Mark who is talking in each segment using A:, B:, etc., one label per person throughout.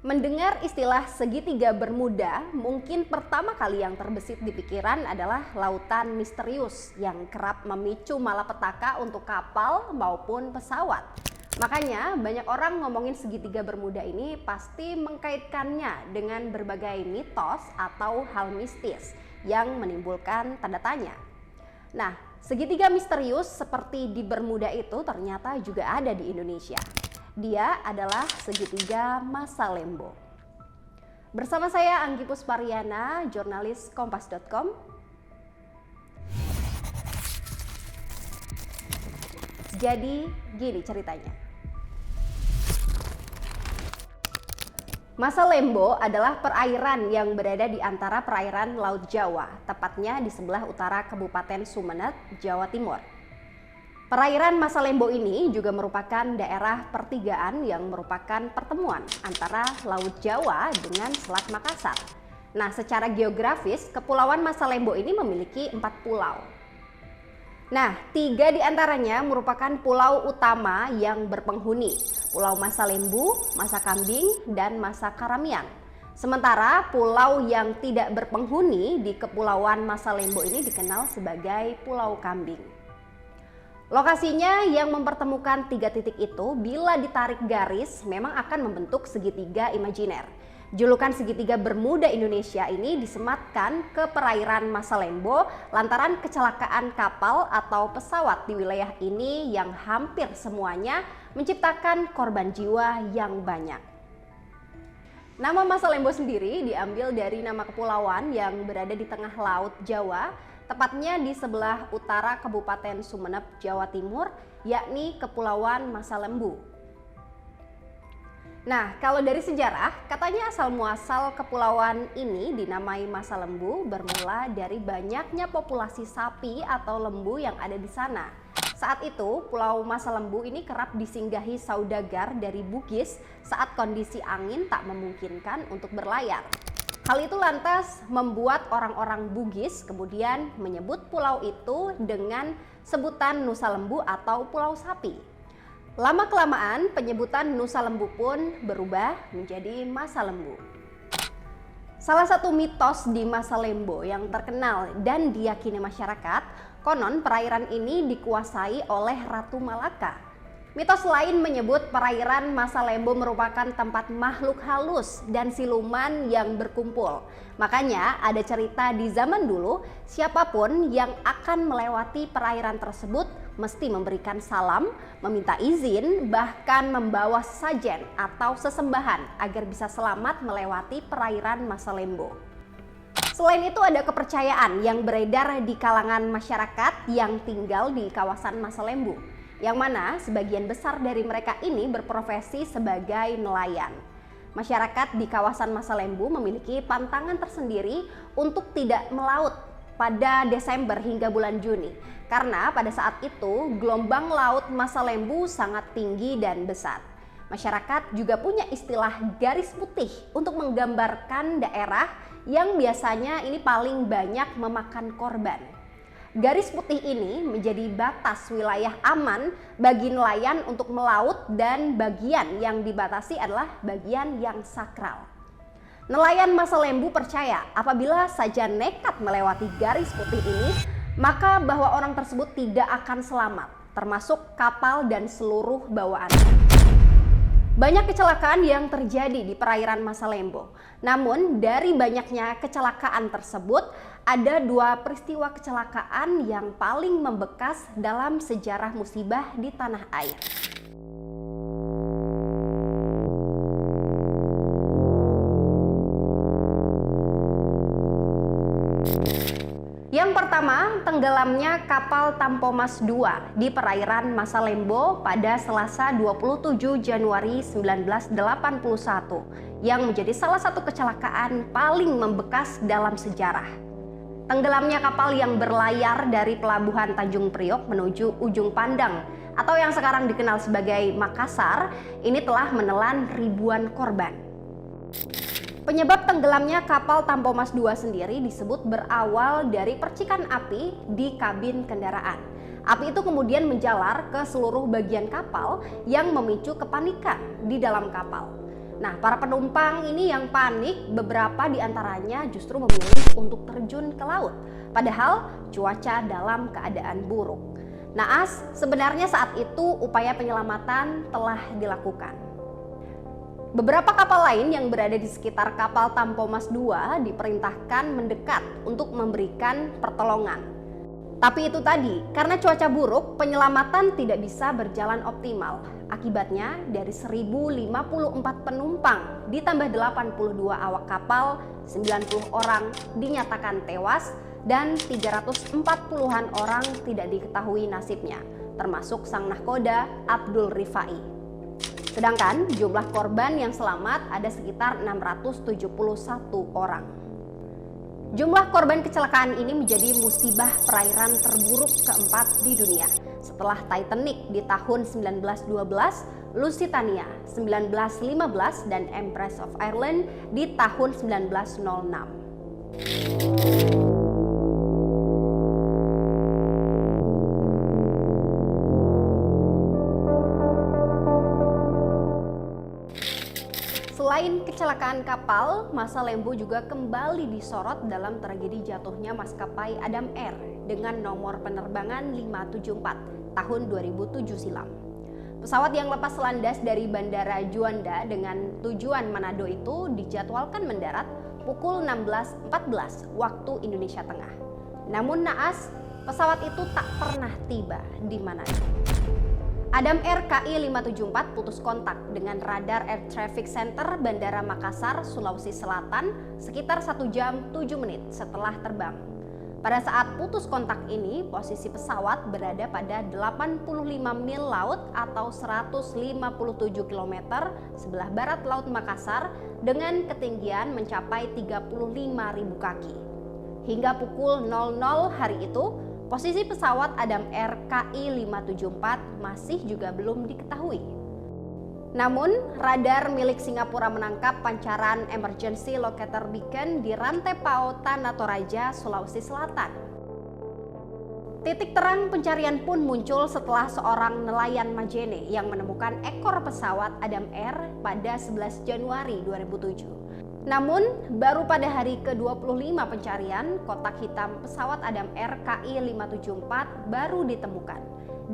A: Mendengar istilah segitiga Bermuda, mungkin pertama kali yang terbesit di pikiran adalah lautan misterius yang kerap memicu malapetaka untuk kapal maupun pesawat. Makanya banyak orang ngomongin segitiga Bermuda ini pasti mengkaitkannya dengan berbagai mitos atau hal mistis yang menimbulkan tanda tanya. Nah, segitiga misterius seperti di Bermuda itu ternyata juga ada di Indonesia. Dia adalah segitiga Masalembo. Bersama saya Anggi Puspariana, jurnalis Kompas.com. Jadi gini ceritanya. Masalembo adalah perairan yang berada di antara perairan Laut Jawa, tepatnya di sebelah utara Kabupaten Sumeneb, Jawa Timur. Perairan Masalembo ini juga merupakan daerah pertigaan yang merupakan pertemuan antara Laut Jawa dengan Selat Makassar. Nah, secara geografis, Kepulauan Masalembo ini memiliki 4 pulau. Nah, 3 di antaranya merupakan pulau utama yang berpenghuni, Pulau Masalembu, Masa Kambing, dan Masa Karamian. Sementara pulau yang tidak berpenghuni di Kepulauan Masalembo ini dikenal sebagai Pulau Kambing. Lokasinya yang mempertemukan 3 titik itu bila ditarik garis memang akan membentuk segitiga imajiner. Julukan segitiga Bermuda Indonesia ini disematkan ke perairan Masalembo lantaran kecelakaan kapal atau pesawat di wilayah ini yang hampir semuanya menciptakan korban jiwa yang banyak. Nama Masalembo sendiri diambil dari nama kepulauan yang berada di tengah Laut Jawa, tepatnya di sebelah utara Kabupaten Sumeneb, Jawa Timur, yakni Kepulauan Masalembu. Nah, kalau dari sejarah, katanya asal muasal kepulauan ini dinamai Masalembu bermula dari banyaknya populasi sapi atau lembu yang ada di sana. Saat itu, Pulau Masalembu ini kerap disinggahi saudagar dari Bugis saat kondisi angin tak memungkinkan untuk berlayar. Hal itu lantas membuat orang-orang Bugis kemudian menyebut pulau itu dengan sebutan Nusa Lembu atau Pulau Sapi. Lama-kelamaan penyebutan Nusa Lembu pun berubah menjadi Masalembu. Salah satu mitos di Masalembo yang terkenal dan diyakini masyarakat, konon perairan ini dikuasai oleh Ratu Malaka. Mitos lain menyebut perairan Masalembo merupakan tempat makhluk halus dan siluman yang berkumpul. Makanya ada cerita di zaman dulu, siapapun yang akan melewati perairan tersebut mesti memberikan salam, meminta izin, bahkan membawa sesajen atau sesembahan agar bisa selamat melewati perairan Masalembo. Selain itu ada kepercayaan yang beredar di kalangan masyarakat yang tinggal di kawasan Masalembo, yang mana sebagian besar dari mereka ini berprofesi sebagai nelayan. Masyarakat di kawasan Masalembo memiliki pantangan tersendiri untuk tidak melaut pada Desember hingga bulan Juni, karena pada saat itu gelombang laut Masalembo sangat tinggi dan besar. Masyarakat juga punya istilah garis putih untuk menggambarkan daerah yang biasanya ini paling banyak memakan korban. Garis putih ini menjadi batas wilayah aman bagi nelayan untuk melaut dan bagian yang dibatasi adalah bagian yang sakral. Nelayan Masalembo percaya apabila saja nekat melewati garis putih ini, maka bahwa orang tersebut tidak akan selamat, termasuk kapal dan seluruh bawaan. Banyak kecelakaan yang terjadi di perairan Masalembo. Namun dari banyaknya kecelakaan tersebut, ada 2 peristiwa kecelakaan yang paling membekas dalam sejarah musibah di tanah air. Yang pertama, tenggelamnya kapal Tampomas II di perairan Masalembo pada Selasa 27 Januari 1981 yang menjadi salah satu kecelakaan paling membekas dalam sejarah. Tenggelamnya kapal yang berlayar dari pelabuhan Tanjung Priok menuju Ujung Pandang atau yang sekarang dikenal sebagai Makassar ini telah menelan ribuan korban. Penyebab tenggelamnya kapal Tampomas II sendiri disebut berawal dari percikan api di kabin kendaraan. Api itu kemudian menjalar ke seluruh bagian kapal yang memicu kepanikan di dalam kapal. Nah, para penumpang ini yang panik, beberapa di antaranya justru memilih untuk terjun ke laut. Padahal cuaca dalam keadaan buruk. Naas, sebenarnya saat itu upaya penyelamatan telah dilakukan. Beberapa kapal lain yang berada di sekitar kapal Tampomas II diperintahkan mendekat untuk memberikan pertolongan. Tapi itu tadi, karena cuaca buruk, penyelamatan tidak bisa berjalan optimal. Akibatnya, dari 1054 penumpang ditambah 82 awak kapal, 90 orang dinyatakan tewas dan 340-an orang tidak diketahui nasibnya, termasuk sang nahkoda Abdul Rifai. Sedangkan jumlah korban yang selamat ada sekitar 671 orang. Jumlah korban kecelakaan ini menjadi musibah perairan terburuk keempat di dunia. Setelah Titanic di tahun 1912, Lusitania 1915, dan Empress of Ireland di tahun 1906. Selain kecelakaan kapal, Masa Lembo juga kembali disorot dalam tragedi jatuhnya maskapai Adam Air dengan nomor penerbangan 574 tahun 2007 silam. Pesawat yang lepas landas dari Bandara Juanda dengan tujuan Manado itu dijadwalkan mendarat pukul 16.14 waktu Indonesia Tengah. Namun naas, pesawat itu tak pernah tiba di Manado. Adam Air KI 574 putus kontak dengan radar Air Traffic Center Bandara Makassar, Sulawesi Selatan sekitar 1 jam 7 menit setelah terbang. Pada saat putus kontak ini, posisi pesawat berada pada 85 mil laut atau 157 km sebelah barat Laut Makassar dengan ketinggian mencapai 35.000 kaki. Hingga pukul 00 hari itu, posisi pesawat Adam Air KI 574 masih juga belum diketahui. Namun, radar milik Singapura menangkap pancaran emergency locator beacon di Rantai Pao Tanah Toraja, Sulawesi Selatan. Titik terang pencarian pun muncul setelah seorang nelayan Majene yang menemukan ekor pesawat Adam Air pada 11 Januari 2007. Namun, baru pada hari ke-25 pencarian, kotak hitam pesawat Adam Air KI 574 baru ditemukan.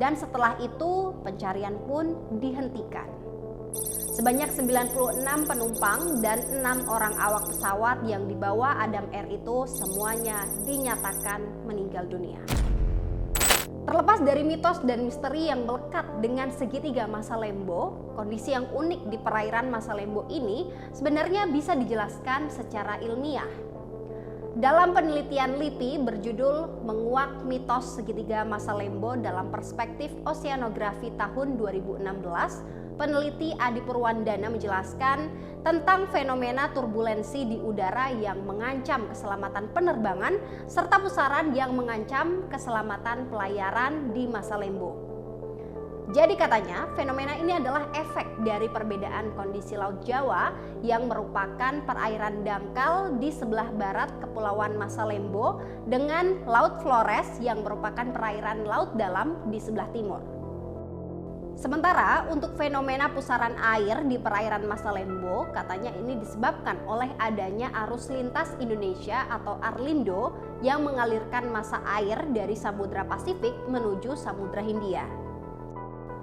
A: Dan setelah itu, pencarian pun dihentikan. Sebanyak 96 penumpang dan 6 orang awak pesawat yang dibawa Adam Air itu semuanya dinyatakan meninggal dunia. Terlepas dari mitos dan misteri yang melekat dengan segitiga Masa Lembo, kondisi yang unik di perairan Masa Lembo ini sebenarnya bisa dijelaskan secara ilmiah. Dalam penelitian LIPI berjudul Menguak Mitos Segitiga Masa Lembo dalam Perspektif Oseanografi tahun 2016, peneliti Adi Purwandana menjelaskan tentang fenomena turbulensi di udara yang mengancam keselamatan penerbangan serta pusaran yang mengancam keselamatan pelayaran di Masa Lembo. Jadi katanya, fenomena ini adalah efek dari perbedaan kondisi Laut Jawa yang merupakan perairan dangkal di sebelah barat Kepulauan Masa Lembo dengan Laut Flores yang merupakan perairan laut dalam di sebelah timur. Sementara untuk fenomena pusaran air di perairan Masa Lembo, katanya ini disebabkan oleh adanya arus lintas Indonesia atau Arlindo yang mengalirkan massa air dari Samudra Pasifik menuju Samudra Hindia.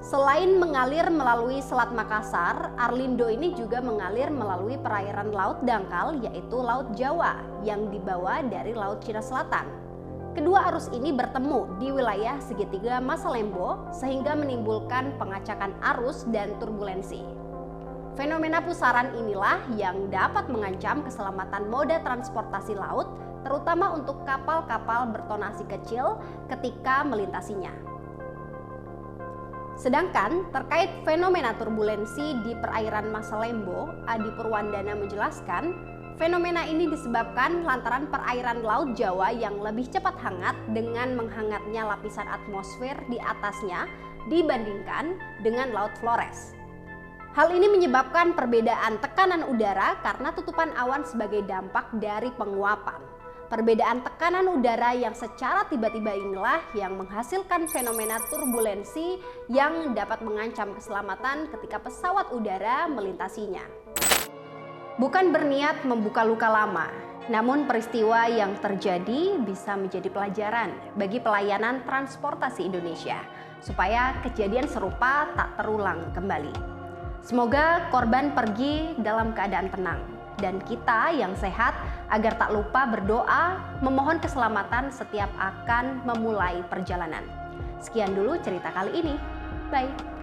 A: Selain mengalir melalui Selat Makassar, Arlindo ini juga mengalir melalui perairan laut dangkal yaitu Laut Jawa yang dibawa dari Laut Cina Selatan. Kedua arus ini bertemu di wilayah segitiga Masa Lembo sehingga menimbulkan pengacakan arus dan turbulensi. Fenomena pusaran inilah yang dapat mengancam keselamatan moda transportasi laut, terutama untuk kapal-kapal bertonasi kecil ketika melintasinya. Sedangkan terkait fenomena turbulensi di perairan Masa Lembo, Adi Purwandana menjelaskan, fenomena ini disebabkan lantaran perairan Laut Jawa yang lebih cepat hangat dengan menghangatnya lapisan atmosfer di atasnya dibandingkan dengan Laut Flores. Hal ini menyebabkan perbedaan tekanan udara karena tutupan awan sebagai dampak dari penguapan. Perbedaan tekanan udara yang secara tiba-tiba inilah yang menghasilkan fenomena turbulensi yang dapat mengancam keselamatan ketika pesawat udara melintasinya. Bukan berniat membuka luka lama, namun peristiwa yang terjadi bisa menjadi pelajaran bagi pelayanan transportasi Indonesia, supaya kejadian serupa tak terulang kembali. Semoga korban pergi dalam keadaan tenang, dan kita yang sehat agar tak lupa berdoa memohon keselamatan setiap akan memulai perjalanan. Sekian dulu cerita kali ini. Bye.